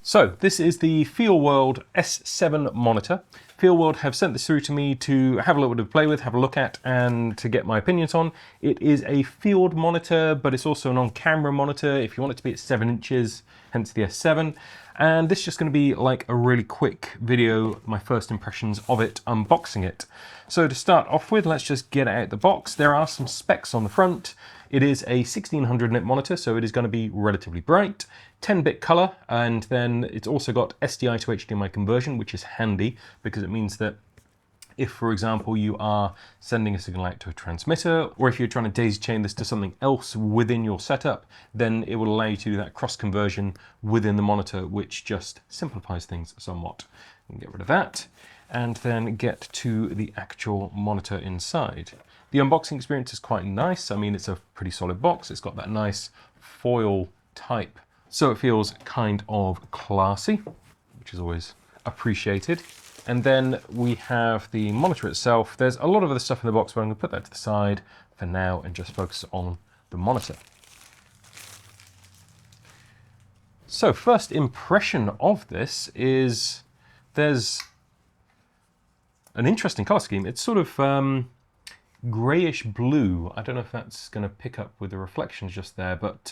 So this is the FeelWorld S7 monitor. FeelWorld have sent this through to me to have a little bit of play with, have a look at, and to get my opinions on. It is a field monitor, but it's also an on-camera monitor if you want it to be at 7 inches, hence the S7. And this is just going to be like a really quick video, my first impressions of it, unboxing it. So to start off with, let's just get it out of the box. There are some specs on the front. It is a 1600 nit monitor, so it is going to be relatively bright, 10-bit color, and then it's also got SDI to HDMI conversion, which is handy because it means that if, for example, you are sending a signal out to a transmitter, or if you're trying to daisy chain this to something else within your setup, then it will allow you to do that cross conversion within the monitor, which just simplifies things somewhat. We can get rid of that, and then get to the actual monitor inside. The unboxing experience is quite nice. I mean, it's a pretty solid box. It's got that nice foil type, so it feels kind of classy, which is always appreciated. And then we have the monitor itself. There's a lot of other stuff in the box, but I'm going to put that to the side for now and just focus on the monitor. So first impression of this is there's an interesting color scheme. It's sort of grayish blue. I don't know if that's going to pick up with the reflections just there, but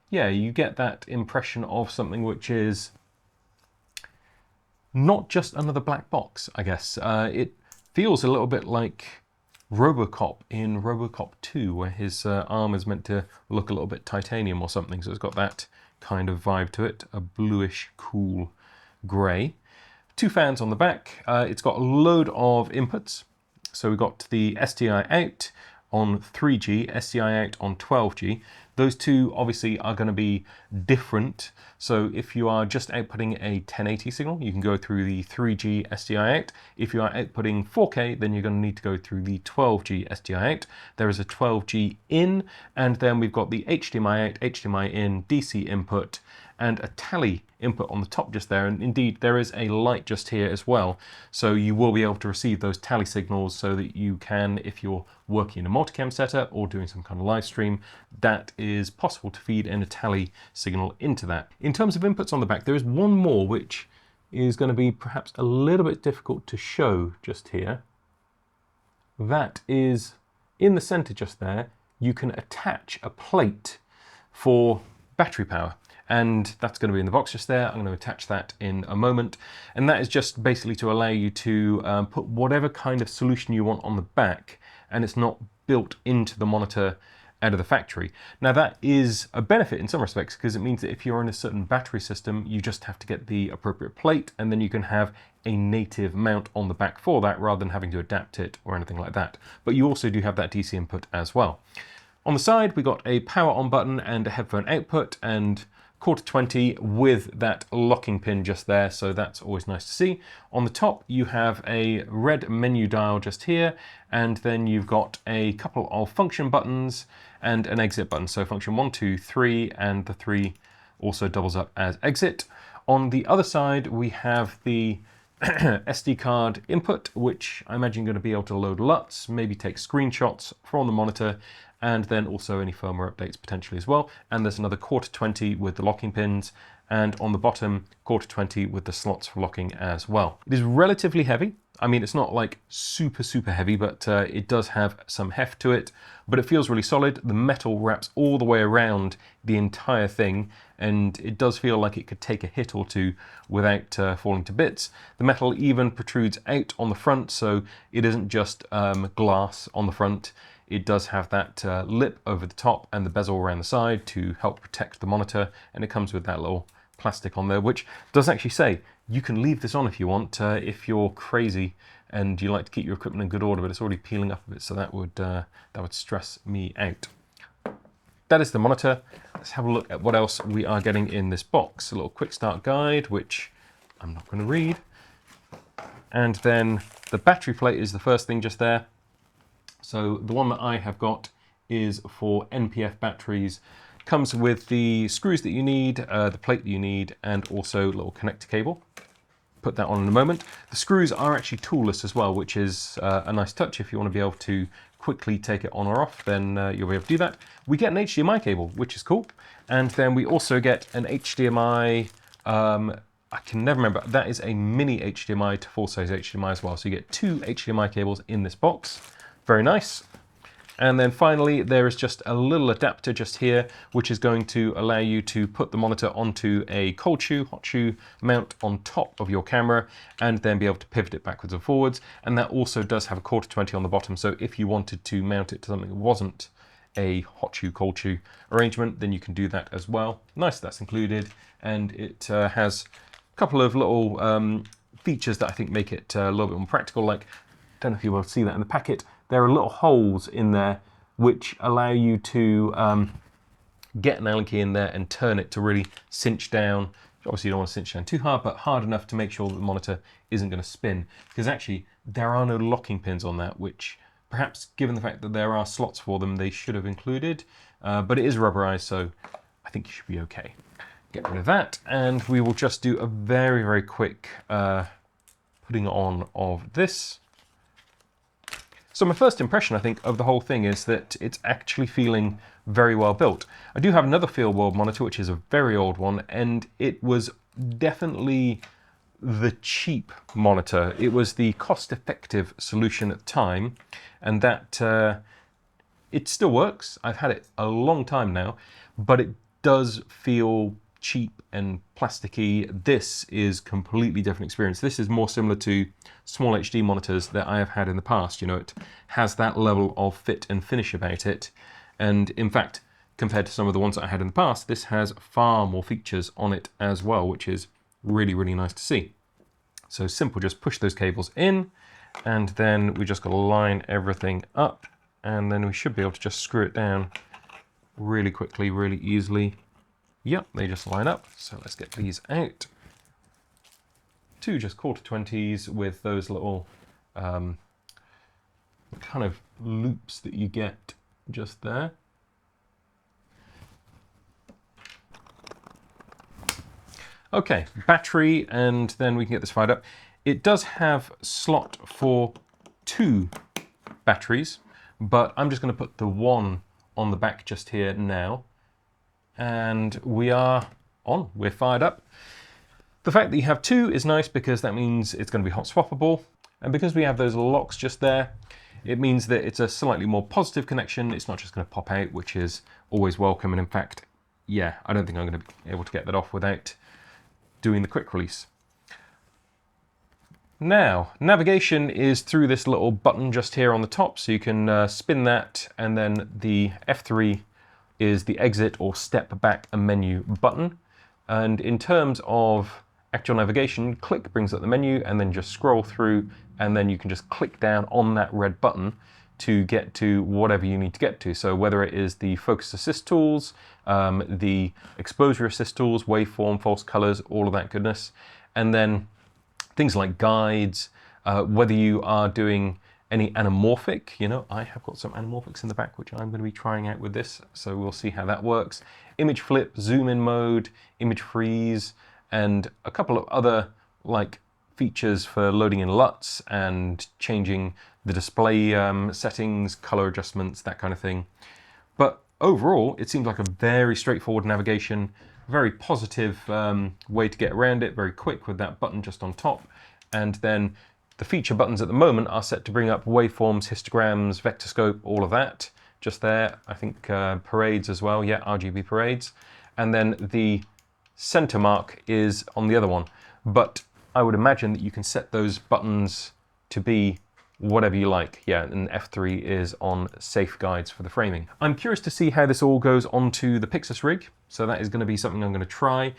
yeah, you get that impression of something which is not just another black box, I guess. It feels a little bit like RoboCop in RoboCop 2, where his arm is meant to look a little bit titanium or something, so it's got that kind of vibe to it, a bluish, cool grey. 2 fans on the back. It's got a load of inputs. So we've got the SDI out on 3G, SDI out on 12G. Those two obviously are going to be different. So if you are just outputting a 1080 signal, you can go through the 3G SDI out. If you are outputting 4K, then you're going to need to go through the 12G SDI out. There is a 12G in, and then we've got the HDMI out, HDMI in, DC input, and a tally input on the top just there. And indeed, there is a light just here as well. So you will be able to receive those tally signals so that you can, if you're working in a multicam setup or doing some kind of live stream, that is possible to feed in a tally signal into that. In terms of inputs on the back, there is one more which is going to be perhaps a little bit difficult to show just here. That is in the center just there. You can attach a plate for battery power. And that's going to be in the box just there. I'm going to attach that in a moment. And that is just basically to allow you to put whatever kind of solution you want on the back, and it's not built into the monitor out of the factory. Now that is a benefit in some respects, because it means that if you're in a certain battery system, you just have to get the appropriate plate, and then you can have a native mount on the back for that, rather than having to adapt it or anything like that. But you also do have that DC input as well. On the side, we got a power on button and a headphone output, and quarter 20 with that locking pin just there, so that's always nice to see. On the top you have a red menu dial just here, and then you've got a couple of function buttons and an exit button. So function 1, 2, 3, and the 3 also doubles up as exit. On the other side we have the SD card input, which I imagine you're going to be able to load LUTs, maybe take screenshots from the monitor, and then also any firmware updates potentially as well. And there's another quarter 20 with the locking pins, and on the bottom quarter 20 with the slots for locking as well. It is relatively heavy. I mean, it's not like super heavy, but it does have some heft to it, but it feels really solid. The metal wraps all the way around the entire thing, and it does feel like it could take a hit or two without falling to bits. The metal even protrudes out on the front, so it isn't just glass on the front. It does have that lip over the top and the bezel around the side to help protect the monitor, and it comes with that little plastic on there, which does actually say you can leave this on if you want, if you're crazy and you like to keep your equipment in good order, but it's already peeling up a bit, so that would stress me out. That is the monitor. Let's have a look at what else we are getting in this box. A little quick start guide, which I'm not going to read. And then the battery plate is the first thing just there. So the one that I have got is for NPF batteries. Comes with the screws that you need, the plate that you need, and also a little connector cable. Put that on in a moment. The screws are actually toolless as well, which is a nice touch. If you want to be able to quickly take it on or off, then you'll be able to do that. We get an HDMI cable, which is cool. And then we also get an HDMI I can never remember. That is a mini HDMI to full-size HDMI as well. So you get 2 HDMI cables in this box. Very nice. And then finally, there is just a little adapter just here, which is going to allow you to put the monitor onto a cold shoe, hot shoe mount on top of your camera, and then be able to pivot it backwards and forwards. And that also does have a 1/4-20 on the bottom. So if you wanted to mount it to something that wasn't a hot shoe, cold shoe arrangement, then you can do that as well. Nice, that's included. And it has a couple of little features that I think make it a little bit more practical. Like, I don't know if you will see that in the packet. There are little holes in there which allow you to get an Allen key in there and turn it to really cinch down. Obviously you don't want to cinch down too hard, but hard enough to make sure that the monitor isn't going to spin. Because actually there are no locking pins on that, which perhaps given the fact that there are slots for them, they should have included. But it is rubberized, so I think you should be okay. Get rid of that, and we will just do a very, very quick putting on of this. So my first impression, I think, of the whole thing is that it's actually feeling very well built. I do have another FeelWorld monitor, which is a very old one, and it was definitely the cheap monitor. It was the cost-effective solution at the time, and that it still works. I've had it a long time now, but it does feel cheap and plasticky. This is completely different experience. This is more similar to small HD monitors that I have had in the past. You know, it has that level of fit and finish about it. And in fact, compared to some of the ones that I had in the past, this has far more features on it as well, which is really, really nice to see. So simple, just push those cables in, and then we just got to line everything up, and then we should be able to just screw it down really quickly, really easily. Yep, they just line up. So let's get these out. 2 just 1/4-20s with those little kind of loops that you get just there. Okay, battery, and then we can get this fired up. It does have slot for 2 batteries, but I'm just going to put the one on the back just here now. And we are on, we're fired up. The fact that you have 2 is nice because that means it's going to be hot swappable. And because we have those locks just there, it means that it's a slightly more positive connection. It's not just going to pop out, which is always welcome. And in fact, yeah, I don't think I'm going to be able to get that off without doing the quick release. Now, navigation is through this little button just here on the top. So you can spin that, and then the F3 is the exit or step back a menu button. And in terms of actual navigation, click brings up the menu, and then just scroll through, and then you can just click down on that red button to get to whatever you need to get to. So whether it is the focus assist tools, the exposure assist tools, waveform, false colors, all of that goodness. And then things like guides, whether you are doing any anamorphic, you know, I have got some anamorphics in the back, which I'm going to be trying out with this, so we'll see how that works. Image flip, zoom in mode, image freeze, and a couple of other like features for loading in LUTs and changing the display settings, color adjustments, that kind of thing. But overall, it seems like a very straightforward navigation, very positive way to get around it, very quick with that button just on top. And then the feature buttons at the moment are set to bring up waveforms, histograms, vector scope, all of that just there. I think parades as well, yeah, RGB parades. And then the center mark is on the other one. But I would imagine that you can set those buttons to be whatever you like. Yeah, and F3 is on safe guides for the framing. I'm curious to see how this all goes onto the Pyxis rig. So that is going to be something I'm going to try.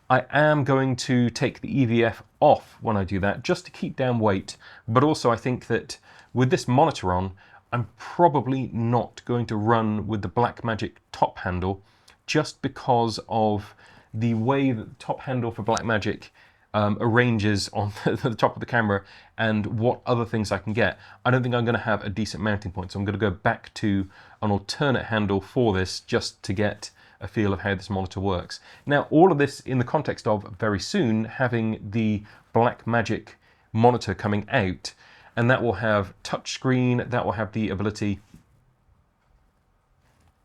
I am going to take the EVF off when I do that, just to keep down weight. But also I think that with this monitor on, I'm probably not going to run with the Blackmagic top handle, just because of the way that the top handle for Blackmagic arranges on the top of the camera and what other things I can get. I don't think I'm going to have a decent mounting point, so I'm going to go back to an alternate handle for this just to get a feel of how this monitor works. Now, all of this in the context of very soon having the Blackmagic monitor coming out, and that will have touchscreen, that will have the ability...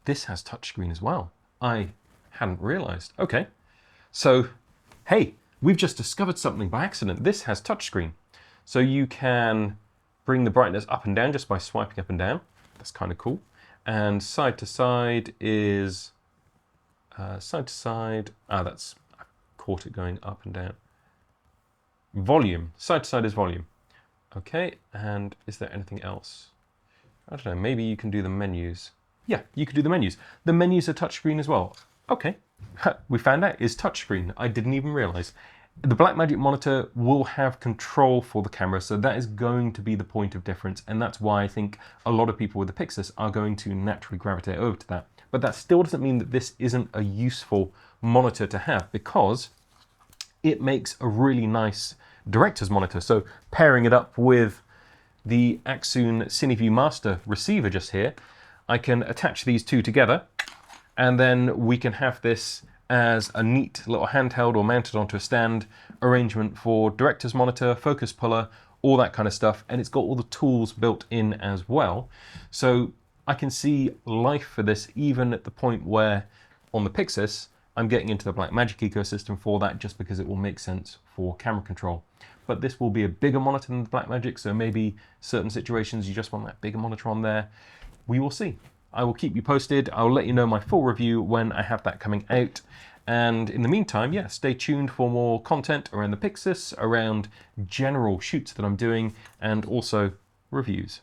This has touchscreen as well. I hadn't realized. Okay, so Hey, we've just discovered something by accident. This has touchscreen. So you can bring the brightness up and down just by swiping up and down. That's kind of cool. And side to side is side to side. I caught it going up and down. Volume. Side to side is volume. Okay, and is there anything else? I don't know, maybe you can do the menus. Yeah, you could do the menus. The menus are touchscreen as well. Okay, we found out it's touchscreen. I didn't even realize. The Blackmagic monitor will have control for the camera, so that is going to be the point of difference, and that's why I think a lot of people with the Pyxis are going to naturally gravitate over to that. But that still doesn't mean that this isn't a useful monitor to have, because it makes a really nice director's monitor. So pairing it up with the Axoon CineView Master receiver just here, I can attach these two together, and then we can have this as a neat little handheld or mounted onto a stand arrangement for director's monitor, focus puller, all that kind of stuff. And it's got all the tools built in as well. So I can see life for this even at the point where on the Pyxis, I'm getting into the Blackmagic ecosystem for that just because it will make sense for camera control. But this will be a bigger monitor than the Blackmagic, so maybe certain situations you just want that bigger monitor on there. We will see. I will keep you posted. I'll let you know my full review when I have that coming out. And in the meantime, yeah, stay tuned for more content around the Pyxis, around general shoots that I'm doing, and also reviews.